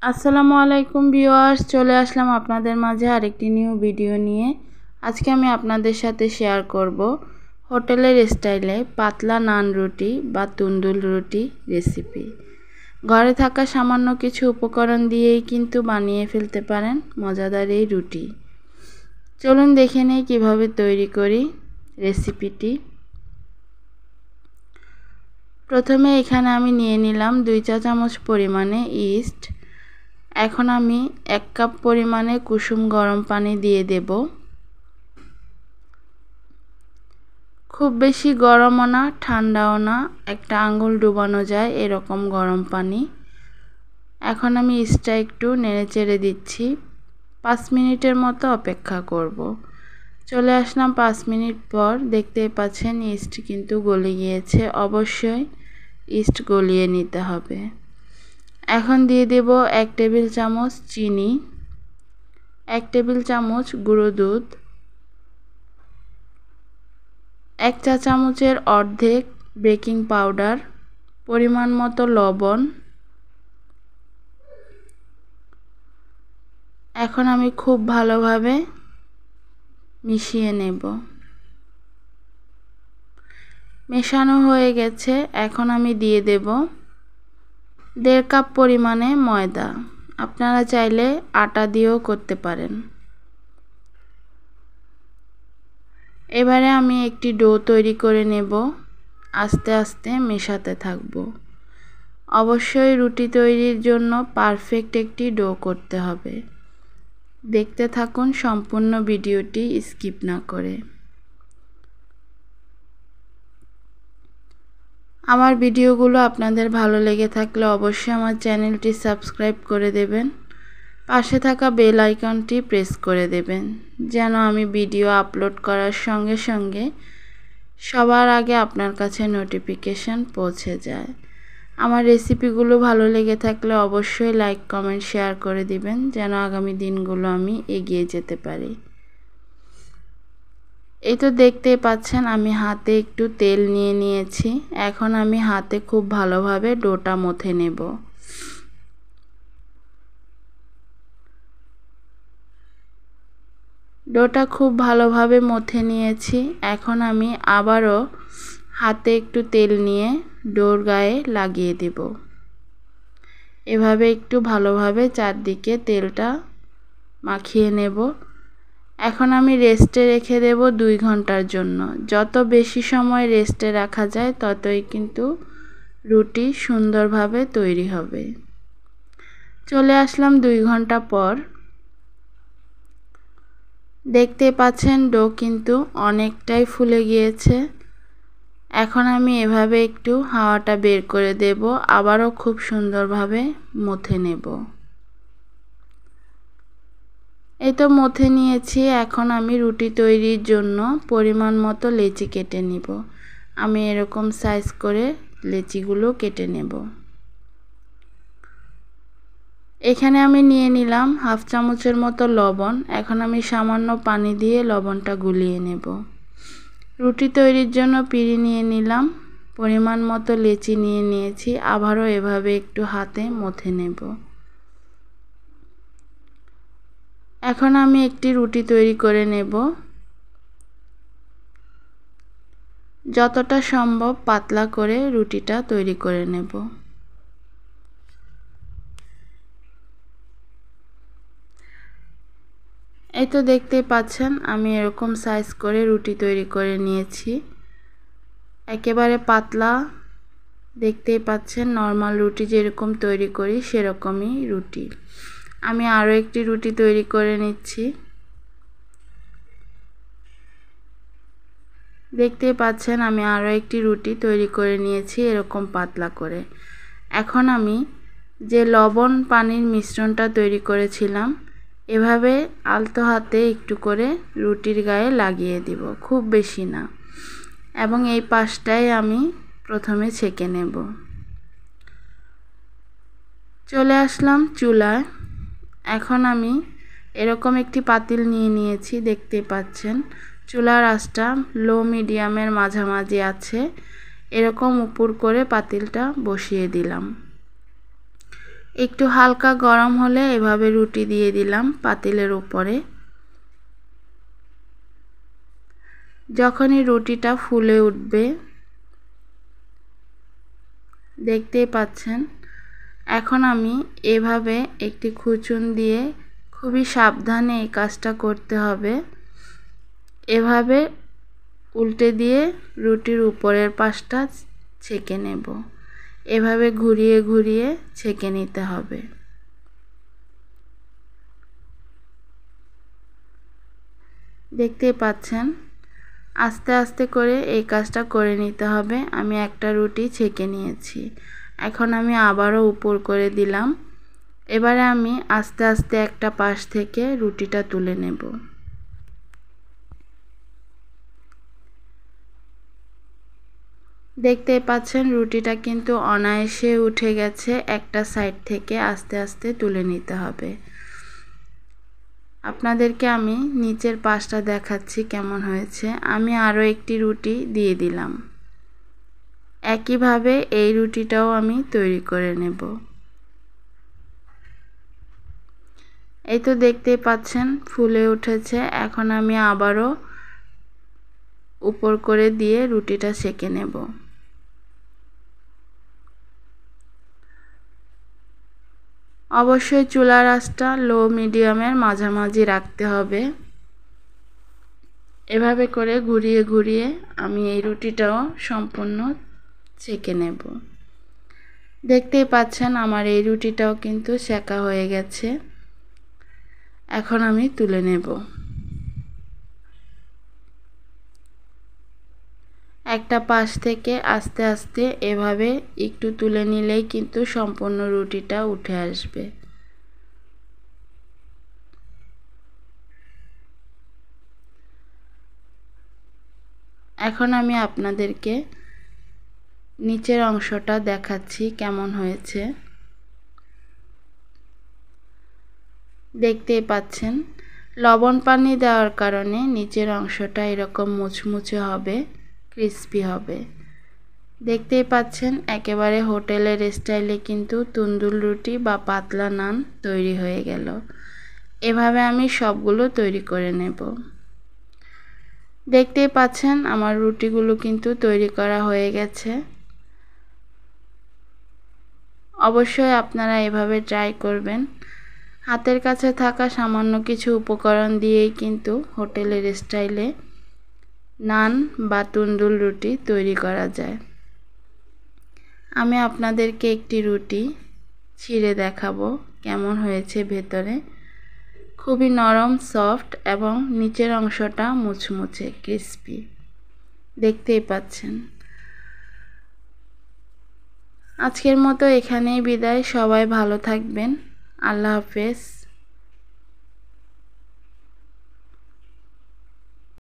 আসসালামু আলাইকুম ভিউয়ার্স, চলে আসলাম আপনাদের মাঝে আরেকটি নিউ ভিডিও নিয়ে। আজকে আমি আপনাদের সাথে শেয়ার করব হোটেলের স্টাইলে পাতলা নান রুটি বা তন্দুর রুটি রেসিপি। ঘরে থাকা সামান্য কিছু উপকরণ দিয়েই কিন্তু বানিয়ে ফেলতে পারেন মজাদার এই রুটি। চলুন দেখে নেই কীভাবে তৈরি করি রেসিপিটি। প্রথমে এখানে আমি নিয়ে নিলাম 2 চা চামচ পরিমাণে ইস্ট। এখন আমি 1 কাপ পরিমাণে কুসুম গরম পানি দিয়ে দেব। খুব বেশি গরমও না ঠান্ডাও না, একটা আঙ্গুল ডুবানো যায় এরকম গরম পানি। এখন আমি ইস্টটা একটু নেড়েচেড়ে দিচ্ছি। 5 মিনিটের মতো অপেক্ষা করব। চলে আসলাম 5 মিনিট পর। দেখতেই পাচ্ছেন ইস্ট কিন্তু গলে গিয়েছে। অবশ্যই ইস্ট গলিয়ে নিতে হবে। এখন দিয়ে দেব 1 টেবিল চামচ চিনি, 1 টেবিল চামচ গুঁড়ো দুধ, 1 চা চামচের অর্ধেক বেকিং পাউডার, পরিমাণ মতো লবণ। এখন আমি খুব ভালোভাবে মিশিয়ে নেব। মেশানো হয়ে গেছে। এখন আমি দিয়ে দেব 1.5 কাপ পরিমাণে ময়দা। আপনারা চাইলে আটা দিয়েও করতে পারেন। এবারে আমি একটি ডো তৈরি করে নেব। আস্তে আস্তে মেশাতে থাকব। অবশ্যই রুটি তৈরির জন্য পারফেক্ট একটি ডো করতে হবে। দেখতে থাকুন সম্পূর্ণ ভিডিওটি স্কিপ না করে। আমার ভিডিওগুলো আপনাদের ভালো লেগে থাকলে অবশ্যই আমার চ্যানেলটি সাবস্ক্রাইব করে দেবেন। পাশে থাকা বেল আইকনটি প্রেস করে দেবেন যেন আমি ভিডিও আপলোড করার সঙ্গে সঙ্গে সবার আগে আপনার কাছে নোটিফিকেশন পৌঁছে যায়। আমার রেসিপিগুলো ভালো লেগে থাকলে অবশ্যই লাইক, কমেন্ট, শেয়ার করে দিবেন যেন আগামী দিনগুলো আমি এগিয়ে যেতে পারি। এই তো দেখতেই পাচ্ছেন আমি হাতে একটু তেল নিয়ে নিয়েছি। এখন আমি হাতে খুব ভালোভাবে ডোটা মথে নেব। ডোটা খুব ভালোভাবে মথে নিয়েছি। এখন আমি আবারও হাতে একটু তেল নিয়ে ডোর গায়ে লাগিয়ে দেব। এভাবে একটু ভালোভাবে চারদিকে তেলটা মাখিয়ে নেব। এখন আমি রেস্টে রেখে দেব 2 ঘন্টার জন্য। যত বেশি সময় রেস্টে রাখা যায় ততই কিন্তু রুটি সুন্দরভাবে তৈরি হবে। চলে আসলাম 2 ঘন্টা পর। দেখতে পাচ্ছেন ডো কিন্তু অনেকটাই ফুলে গিয়েছে। এখন আমি এভাবে একটু হাওয়াটা বের করে দেব। আবারও খুব সুন্দরভাবে মথে নেব। এই তো মথে নিয়েছি। এখন আমি রুটি তৈরির জন্য পরিমাণ মতো লেচি কেটে নিব। আমি এরকম সাইজ করে লেচিগুলো কেটে নেব। এখানে আমি নিয়ে নিলাম 1/2 চামচের মতো লবণ। এখন আমি সামান্য পানি দিয়ে লবণটা গুলিয়ে নেব। রুটি তৈরির জন্য পিঁড়ি নিয়ে নিলাম। পরিমাণ মতো লেচি নিয়ে নিয়েছি। আবারও এভাবে একটু হাতে মথে নেব। এখন আমি একটি রুটি তৈরি করে নেব। যতটা সম্ভব পাতলা করে রুটিটা তৈরি করে নেব। এই তো দেখতেই পাচ্ছেন আমি এরকম সাইজ করে রুটি তৈরি করে নিয়েছি। একেবারে পাতলা, দেখতেই পাচ্ছেন নরমাল রুটি যেরকম তৈরি করি সেরকমই রুটি। আমি আরও একটি রুটি তৈরি করে নিচ্ছি। দেখতেই পাচ্ছেন আমি আরও একটি রুটি তৈরি করে নিয়েছি এরকম পাতলা করে। এখন আমি যে লবণ পানির মিশ্রণটা তৈরি করেছিলাম এভাবে আলতো হাতে একটু করে রুটির গায়ে লাগিয়ে দিব, খুব বেশি না। এবং এই পাশটায় আমি প্রথমে ছেঁকে নেব। চলে আসলাম চুলায়। এখন আমি এরকম একটি পাতিল নিয়ে নিয়েছি। দেখতেই পাচ্ছেন চুলার আঁচটা লো মিডিয়ামের মাঝামাঝি আছে। এরকম উপর করে পাতিলটা বসিয়ে দিলাম। একটু হালকা গরম হলে এভাবে রুটি দিয়ে দিলাম পাতিলের উপরে। যখনই রুটিটা ফুলে উঠবে, দেখতেই পাচ্ছেন, এখন আমি এভাবে একটি খুচুন দিয়ে খুবই সাবধানে এই কাজটা করতে হবে। এভাবে উল্টে দিয়ে রুটির উপরের পাশটা ছেঁকে নেব। এভাবে ঘুরিয়ে ঘুরিয়ে ছেঁকে নিতে হবে। দেখতেই পাচ্ছেন, আস্তে আস্তে করে এই কাজটা করে নিতে হবে। আমি একটা রুটি ছেঁকে নিয়েছি, এখন আমি আবারও উপর করে দিলাম। এবারে আমি আস্তে আস্তে একটা পাশ থেকে রুটিটা তুলে নেব। দেখতেই পাচ্ছেন রুটিটা কিন্তু অনায়াসে উঠে গেছে। একটা সাইড থেকে আস্তে আস্তে তুলে নিতে হবে। আপনাদেরকে আমি নিচের পাশটা দেখাচ্ছি কেমন হয়েছে। আমি আরও একটি রুটি দিয়ে দিলাম। একইভাবে এই রুটিটাও আমি তৈরি করে নেব। এই তো দেখতেই পাচ্ছেন ফুলে উঠেছে। এখন আমি আবারও উপর করে দিয়ে রুটিটা সেঁকে নেব। অবশ্যই চুলার আঁচটা লো মিডিয়ামের মাঝামাঝি রাখতে হবে। এভাবে করে ঘুরিয়ে ঘুরিয়ে আমি এই রুটিটাও সম্পূর্ণ সেঁকে নেব। দেখতেই পাচ্ছেন আমার এই রুটিটাও কিন্তু সেঁকা হয়ে গেছে। এখন আমি তুলে নেব। একটা পাশ থেকে আস্তে আস্তে এভাবে একটু তুলে নিলেই কিন্তু সম্পূর্ণ রুটিটা উঠে আসবে। এখন আমি আপনাদেরকে নিচের অংশটা দেখাচ্ছি কেমন হয়েছে। দেখতেই পাচ্ছেন লবণ পানি দেওয়ার কারণে নিচের অংশটা এরকম মুচমুচে হবে, ক্রিস্পি হবে। দেখতেই পাচ্ছেন একেবারে হোটেলের স্টাইলে কিন্তু তন্দুর রুটি বা পাতলা নান তৈরি হয়ে গেল। এভাবে আমি সবগুলো তৈরি করে নেব। দেখতেই পাচ্ছেন আমার রুটিগুলো কিন্তু তৈরি করা হয়ে গেছে। অবশ্যই আপনারা এভাবে ট্রাই করবেন। হাতের কাছে থাকা সামান্য কিছু উপকরণ দিয়েই কিন্তু হোটেলের স্টাইলে নান বা তন্দুর রুটি তৈরি করা যায়। আমি আপনাদেরকে একটি রুটি ছিঁড়ে দেখাবো কেমন হয়েছে ভেতরে। খুবই নরম, সফট এবং নিচের অংশটা মুচমুচে, ক্রিস্পি। দেখতেই পাচ্ছেন। আজকের মতো এখানেই বিদায়। সবাই ভালো থাকবেন। আল্লাহ হাফেজ।